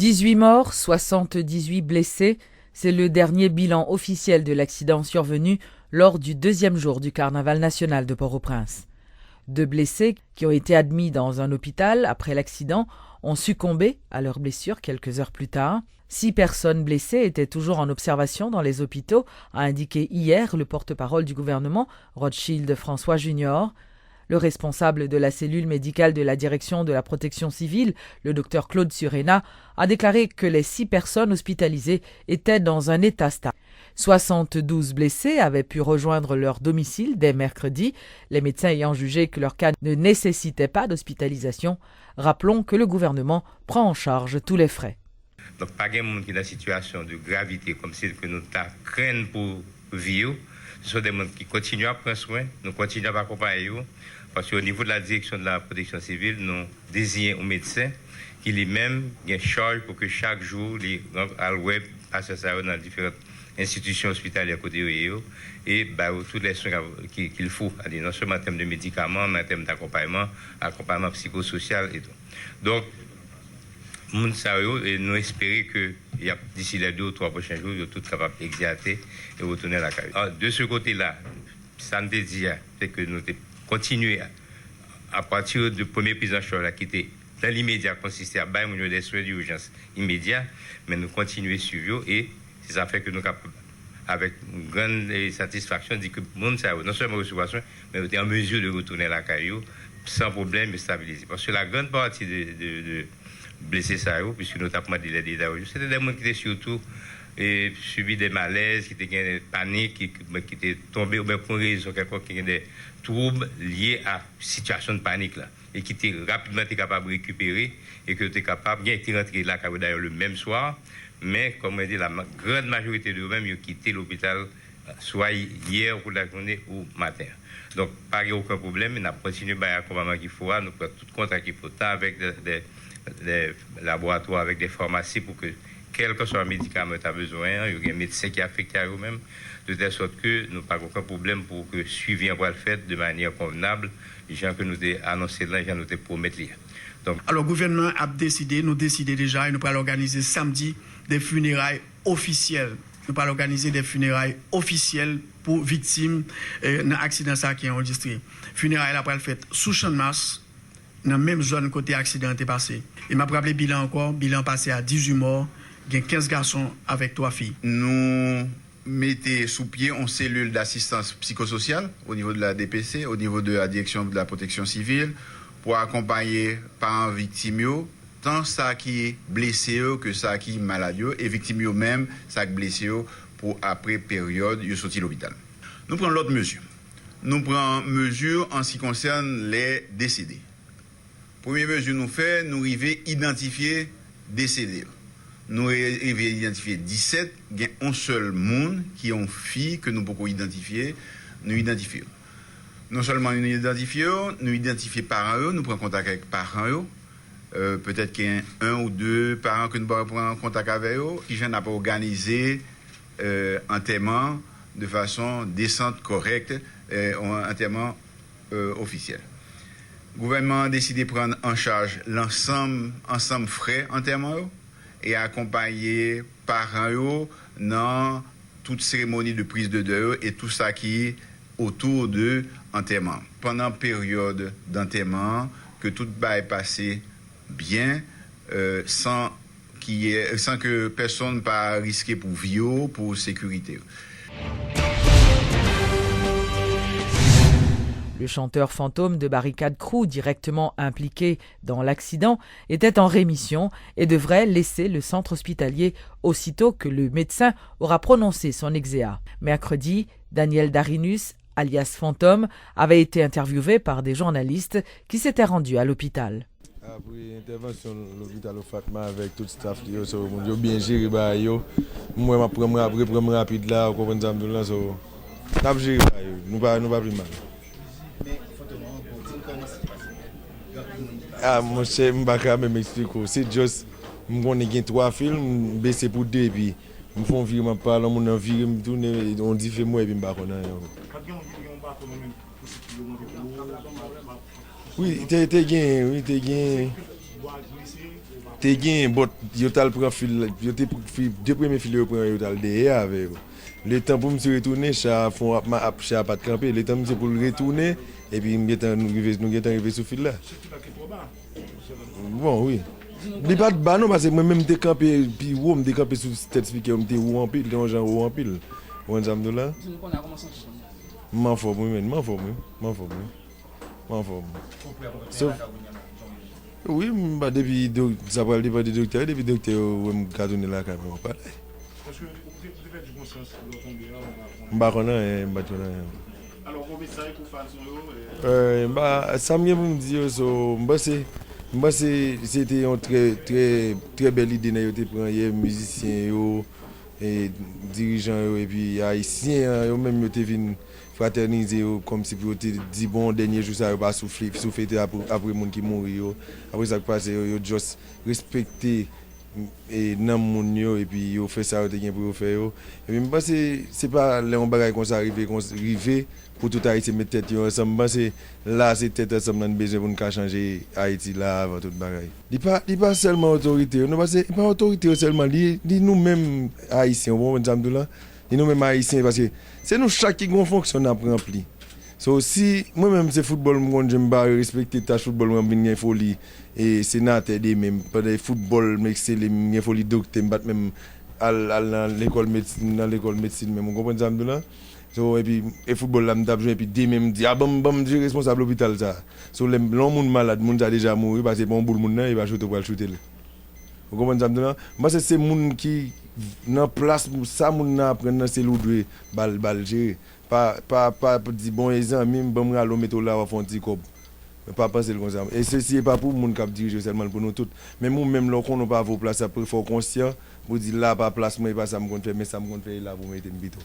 18 morts, 78 blessés, c'est le dernier bilan officiel de l'accident survenu lors du deuxième jour du carnaval national de Port-au-Prince. 2 blessés qui ont été admis dans un hôpital après l'accident ont succombé à leurs blessures quelques heures plus tard. 6 personnes blessées étaient toujours en observation dans les hôpitaux, a indiqué hier le porte-parole du gouvernement, Rothschild François Junior. Le responsable de la cellule médicale de la direction de la protection civile, le docteur Claude Surena, a déclaré que les 6 personnes hospitalisées étaient dans un état stable. 72 blessés avaient pu rejoindre leur domicile dès mercredi, les médecins ayant jugé que leur cas ne nécessitait pas d'hospitalisation. Rappelons que le gouvernement prend en charge tous les frais. Donc, pas de monde qui est dans une situation de gravité comme celle que nous craignons pour vivre. Ce sont des gens qui continuent à prendre soin, nous continuons à accompagner. Parce qu'au niveau de la direction de la protection civile, nous désignons un médecin qui lui-même a charge pour que chaque jour, les web passe ça dans différentes institutions hospitalières côté et tous les soins qu'il faut, non seulement en termes de médicaments, mais en termes d'accompagnement, accompagnement psychosocial et tout. Donc, et nous espérons que d'ici les 2 ou 3 prochains jours, ils sont tous capables d'exercer et retourner à la carrière. De ce côté-là, ça me dit c'est que nous continuer à partir de première prise en charge qui était dans l'immédiat consistait à bailler des soins d'urgence immédiats, mais nous continuons à suivre et c'est ça fait que nous avec une grande satisfaction dit que le monde non seulement recevoir soin, mais on est en mesure de retourner à la carrière sans problème et stabiliser. Parce que la grande partie de blessés ça puisque nous avons dit les détails, c'était des gens qui étaient surtout et subi des malaises, qui étaient des paniques, qui étaient tombés ou bien pour une raison quelconque, qui ont des troubles liés à situation de panique là, et qui étaient rapidement capables de récupérer et que étaient capables bien de rentrer là d'ailleurs le même soir, mais comme on dit la grande majorité d'eux-mêmes ils ont quitté l'hôpital soit hier pour la journée ou matin. Donc pas aucun problème, on a continué à l'accompagnement qu'il faut, nous prenons tout contact qu'il faut avec des laboratoires, avec des pharmacies pour que quel que soit le médicament que tu as besoin, il y a un médecin qui est affecté à eux-mêmes, de telle sorte que nous n'avons pas aucun problème pour que le suivi soit fait de manière convenable, les gens que nous avons annoncé là, les gens nous avons promis. Donc, alors, le gouvernement a décidé, nous décidons déjà, et nous allons organiser samedi des funérailles officielles. Nous allons organiser des funérailles officielles pour victimes d'un accident qui est enregistré. Funérailles après le fait sous champ de Mars, dans la même zone côté accident est passé. Et m'a rappelé bilan encore, bilan passé à 18 morts. Il y a 15 garçons avec 3 filles. Nous mettons sous pied une cellule d'assistance psychosociale au niveau de la DPC, au niveau de la direction de la protection civile, pour accompagner parents victimes, tant ça qui est blessé que ça qui est malade, et victimes eux-mêmes, ça qui est blessé pour après période, ils sortent de l'hôpital. Nous prenons l'autre mesure. Nous prenons mesure en ce qui concerne les décédés. Première mesure nous fait, nous arrivons à identifier décédés. Nous avons identifié 17, il y a un seul monde qui est une fille que nous pouvons identifier, nous identifions. Non seulement nous identifions parents, nous prenons contact avec parents, peut-être qu'il y a 1 ou 2 parents que nous pouvons prendre contact avec eux, qui viennent à organiser enterrement de façon décente, correcte, enterrement officiel. Le gouvernement a décidé de prendre en charge l'ensemble frais enterrement et accompagner parents dans toute cérémonie de prise de deuil et tout ça qui est autour de l'enterrement. Pendant la période d'enterrement, que tout va passer bien, sans que personne ne pas risquer pour vie, pour sécurité. Le chanteur fantôme de Barricade Crew, directement impliqué dans l'accident, était en rémission et devrait laisser le centre hospitalier aussitôt que le médecin aura prononcé son exéat. Mercredi, Daniel Darinus, alias Fantôme, avait été interviewé par des journalistes qui s'étaient rendus à l'hôpital. Après l'intervention de l'hôpital au Fatma avec tout le staff, ils ont bien géré. Moi, je prends rapide là, on comprend ça, nous avons géré, nous pas plus mal. Moi, je ne sais pas même expliquer. C'est juste, je connais 3 films, je baisse pour 2, puis je fais un virement par là, je vire, je tourne, on dit fais moi et puis je ne sais pas. Oui, t'es gagné. te gen bot yo tal prend fil yo te deux premiers fil yo prend yo tal derrière avec le temps pour me retourner chat font chat pas de camper le temps c'est pour retourner et puis nous arrivé sur fil là bon oui il pas de bas non parce que moi même te camper puis où me camper sur tête speaker me te où en pile dans genre où en pile on ensemble là m'en faut oui, depuis ça va dépendre du docteur, depuis le docteur me cartonner là quand même pas. Parce que vous faites du conscience alors combien ça pour faire ça me dire c'était une très belle idée na yo prend hier musiciens yo et dirigeants yo et puis haïtiens yo même yo te vinn fraterniser comme si pour te dire bon dernier jour ça va souffler après monde qui mourir après ça passe yo juste respecter et nan moun yo et puis yo fait ça te pour faire yo et puis me pense c'est pas les on bagaille comme ça arriver pour tout Haïti mettre tête ensemble pense là c'est tête ensemble nan besoin pour nous changer Haïti là avant toute bagaille il pas seulement autorité non parce que pas autorité seulement dit nous même haïtiens bon exemple là nous même haïtiens parce que c'est nous chaque qui gon fonction à rempli so si moi même c'est football moi j'aime pas respecter tâche football moi bien folie et sénateur des même pas des football mais c'est les bien folie docteur battre même à l'école médecine même on comprend ça là so et puis et football là m't'a joué et puis des même dit ah bon je responsable l'hôpital ça so les monde malade monde a déjà mouru parce que bon boule monde il va shooter pour shooter vous comprenez ça là moi c'est monde qui dans place ça moun na prendre c'est l'oudre bal gérer pas dire bon les amis bon aller mettre là au fond petit cob pas penser comme ça et ceci est pas pour moun qui diriger seulement pour nous tous mais nous même là qu'on n'a pas vos place après faut conscient pour dire là pas place moi pas ça me compte faire mais ça me compte faire là pour mettre une bito.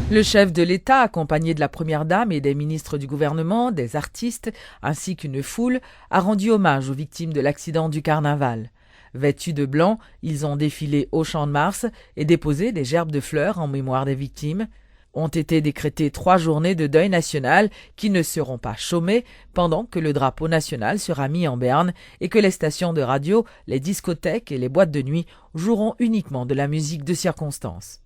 Le chef de l'État, accompagné de la Première Dame et des ministres du gouvernement, des artistes, ainsi qu'une foule, a rendu hommage aux victimes de l'accident du carnaval. Vêtus de blanc, ils ont défilé au Champ de Mars et déposé des gerbes de fleurs en mémoire des victimes. Ont été décrétées 3 journées de deuil national qui ne seront pas chômées pendant que le drapeau national sera mis en berne et que les stations de radio, les discothèques et les boîtes de nuit joueront uniquement de la musique de circonstance.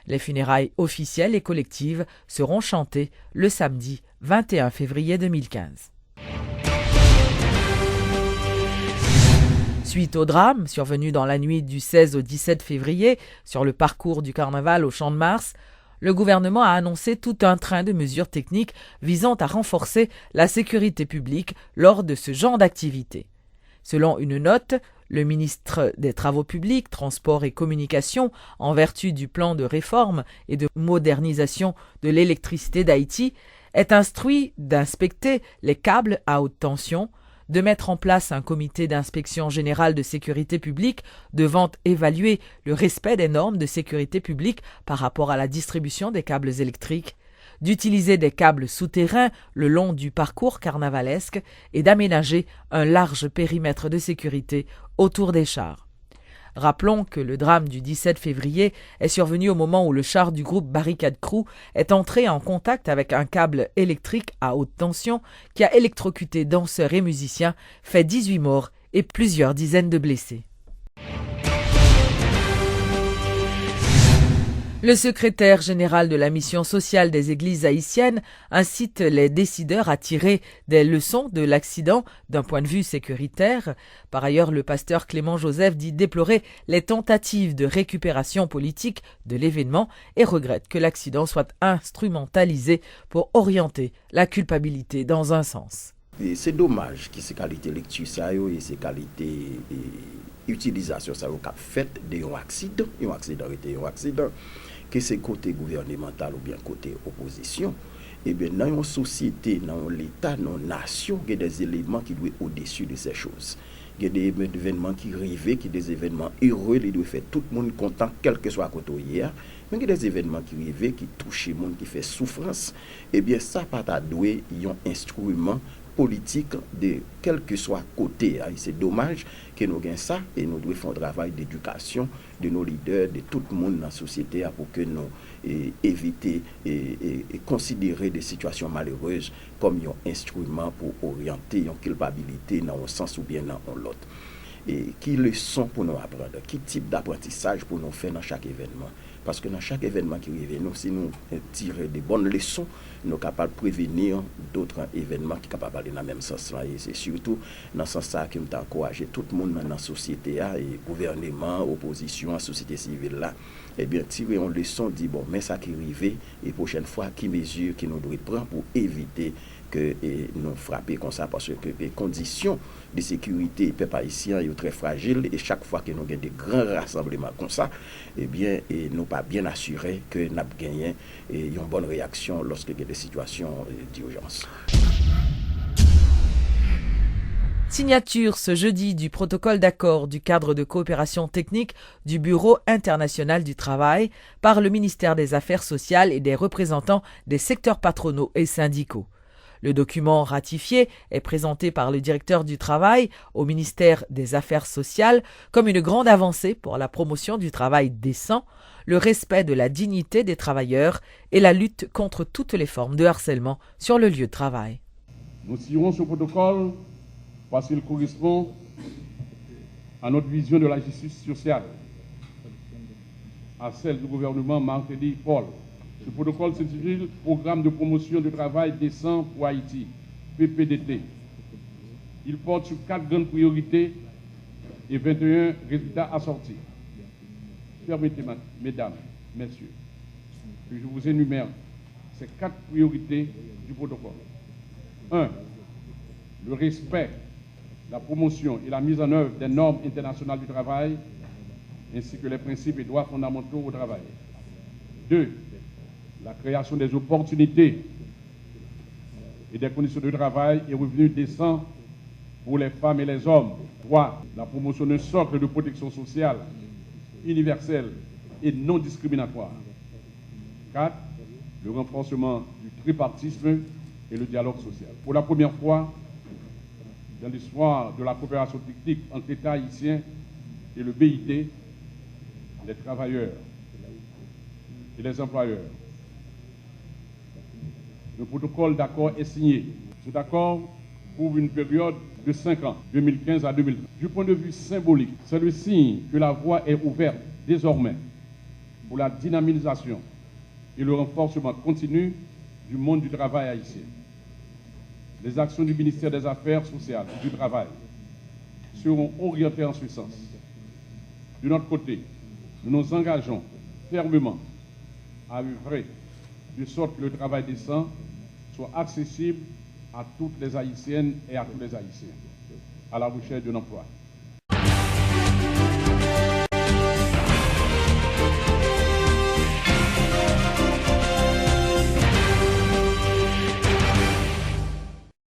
Les funérailles officielles et collectives seront chantées le samedi 21 février 2015. Suite au drame survenu dans la nuit du 16 au 17 février sur le parcours du carnaval au Champ de Mars, le gouvernement a annoncé tout un train de mesures techniques visant à renforcer la sécurité publique lors de ce genre d'activité. Selon une note, le ministre des Travaux publics, Transports et Communications, en vertu du plan de réforme et de modernisation de l'électricité d'Haïti, est instruit d'inspecter les câbles à haute tension, de mettre en place un comité d'inspection générale de sécurité publique devant évaluer le respect des normes de sécurité publique par rapport à la distribution des câbles électriques, d'utiliser des câbles souterrains le long du parcours carnavalesque et d'aménager un large périmètre de sécurité autour des chars. Rappelons que le drame du 17 février est survenu au moment où le char du groupe Barricade Crew est entré en contact avec un câble électrique à haute tension qui a électrocuté danseurs et musiciens, fait 18 morts et plusieurs dizaines de blessés. Le secrétaire général de la mission sociale des églises haïtiennes incite les décideurs à tirer des leçons de l'accident d'un point de vue sécuritaire. Par ailleurs, le pasteur Clément Joseph dit déplorer les tentatives de récupération politique de l'événement et regrette que l'accident soit instrumentalisé pour orienter la culpabilité dans un sens. Et c'est dommage que ces qualités lecture ça et ces qualités utilisation ça au cap fait de un accident que c'est côté gouvernemental ou bien côté opposition et bien dans une société dans l'état dans une nation il y a des éléments qui doivent au-dessus de ces choses. Il y a des événements qui arrivent, qui des événements heureux, qui doivent faire tout le monde content, quel que soit à côté hier. Mais il y a des événements qui arrivent, qui touchent le monde, qui fait souffrance. Eh bien, ça pas ta doué, il y a un instrument politique de quel que soit côté. C'est dommage que nous gagnons ça et nous devons faire un travail d'éducation de nos leaders, de tout le monde dans la société pour que nous éviter et considérer des situations malheureuses comme un instrument pour orienter une culpabilité dans un sens ou bien dans l'autre. Et qui leçon pour nous apprendre, qui type d'apprentissage pour nous faire dans chaque événement. Parce que dans chaque événement qui arrive, nous, si nous tirons des bonnes leçons, nous sommes capables de prévenir d'autres événements qui sont capables d'aller dans le même sens. Et c'est surtout dans ce sens que nous encourageons tout le monde dans la société, et gouvernement, opposition, société civile, là, eh bien, tirer une leçon, dire, bon, mais ça qui arrive, et prochaine fois, qui mesure que nous devons prendre pour éviter que nous frapper comme ça, parce que les conditions de sécurité du peuple haïtien sont très fragiles, et chaque fois que nous avons des grands rassemblements comme ça, eh bien, nous pas bien assurés que nous avons gagné une bonne réaction lorsque il y a des situations d'urgence. Signature ce jeudi du protocole d'accord du cadre de coopération technique du Bureau international du travail par le ministère des Affaires sociales et des représentants des secteurs patronaux et syndicaux. Le document ratifié est présenté par le directeur du travail au ministère des Affaires sociales comme une grande avancée pour la promotion du travail décent, le respect de la dignité des travailleurs et la lutte contre toutes les formes de harcèlement sur le lieu de travail. Nous signons ce protocole parce qu'il correspond à notre vision de la justice sociale, à celle du gouvernement Martelly-Paul. Ce protocole s'intitule Programme de promotion du travail décent pour Haïti, PPDT. Il porte sur 4 grandes priorités et 21 résultats assortis. Permettez-moi, mesdames, messieurs, que je vous énumère ces 4 priorités du protocole. 1. Le respect, la promotion et la mise en œuvre des normes internationales du travail, ainsi que les principes et droits fondamentaux au travail. 2. La création des opportunités et des conditions de travail et revenus décents pour les femmes et les hommes. 3. La promotion d'un socle de protection sociale universelle et non discriminatoire. 4. Le renforcement du tripartisme et le dialogue social. Pour la première fois dans l'histoire de la coopération technique entre l'État haïtien et le BIT, les travailleurs et les employeurs. Le protocole d'accord est signé. Cet accord couvre une période de 5 ans, 2015 à 2030. Du point de vue symbolique, c'est le signe que la voie est ouverte désormais pour la dynamisation et le renforcement continu du monde du travail haïtien. Les actions du ministère des Affaires sociales et du Travail seront orientées en ce sens. De notre côté, nous nous engageons fermement à œuvrer de sorte que le travail décent soit accessible à toutes les Haïtiennes et à tous les Haïtiens, à la recherche d'un emploi.